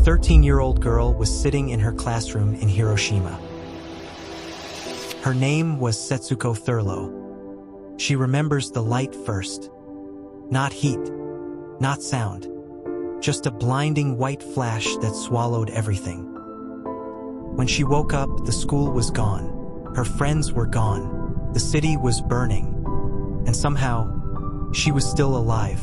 13-year-old girl was sitting in her classroom in Hiroshima. Her name was Setsuko Thurlow. She remembers the light first. Not heat, not sound, just a blinding white flash that swallowed everything. When she woke up, the school was gone. Her friends were gone. The city was burning. And somehow, she was still alive.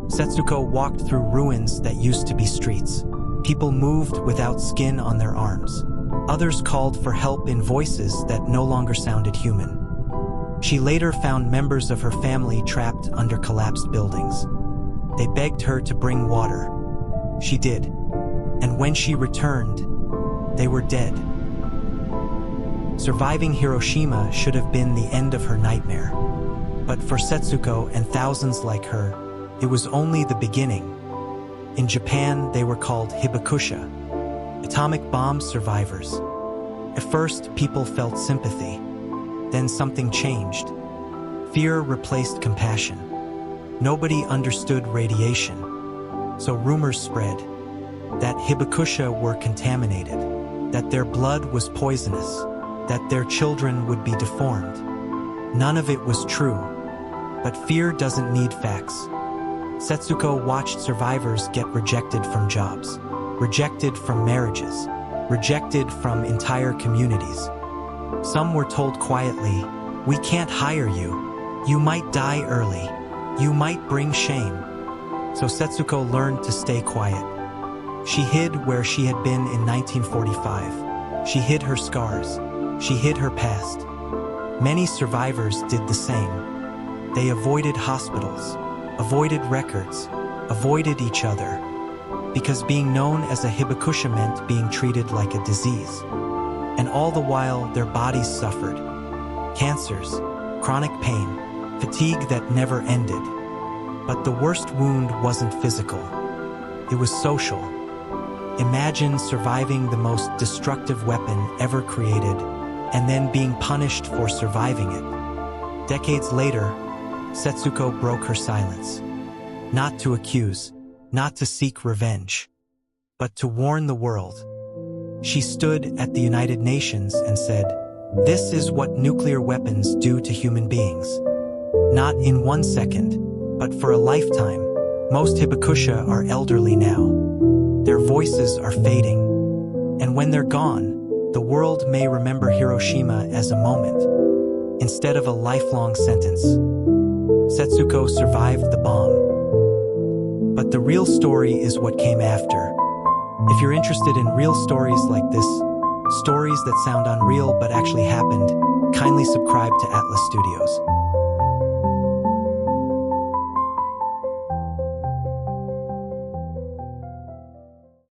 Setsuko walked through ruins that used to be streets. People moved without skin on their arms. Others called for help in voices that no longer sounded human. She later found members of her family trapped under collapsed buildings. They begged her to bring water. She did. And when she returned, they were dead. Surviving Hiroshima should have been the end of her nightmare. But for Setsuko and thousands like her, it was only the beginning. In Japan, they were called hibakusha, atomic bomb survivors. At first, people felt sympathy. Then something changed. Fear replaced compassion. Nobody understood radiation. So rumors spread that hibakusha were contaminated, that their blood was poisonous, that their children would be deformed. None of it was true. But fear doesn't need facts. Setsuko watched survivors get rejected from jobs, rejected from marriages, rejected from entire communities. Some were told quietly, "We can't hire you. You might die early. You might bring shame." So Setsuko learned to stay quiet. She hid where she had been in 1945. She hid her scars. She hid her past. Many survivors did the same. They avoided hospitals, avoided records, avoided each other, because being known as a hibakusha meant being treated like a disease. And all the while, their bodies suffered. Cancers, chronic pain, fatigue that never ended. But the worst wound wasn't physical. It was social. Imagine surviving the most destructive weapon ever created, and then being punished for surviving it. Decades later, Setsuko broke her silence. Not to accuse, not to seek revenge, but to warn the world. She stood at the United Nations and said, "This is what nuclear weapons do to human beings." Not in 1 second, but for a lifetime. Most hibakusha are elderly now. Their voices are fading. And when they're gone, the world may remember Hiroshima as a moment, instead of a lifelong sentence. Setsuko survived the bomb. But the real story is what came after. If you're interested in real stories like this, stories that sound unreal but actually happened, kindly subscribe to Atlas Studios.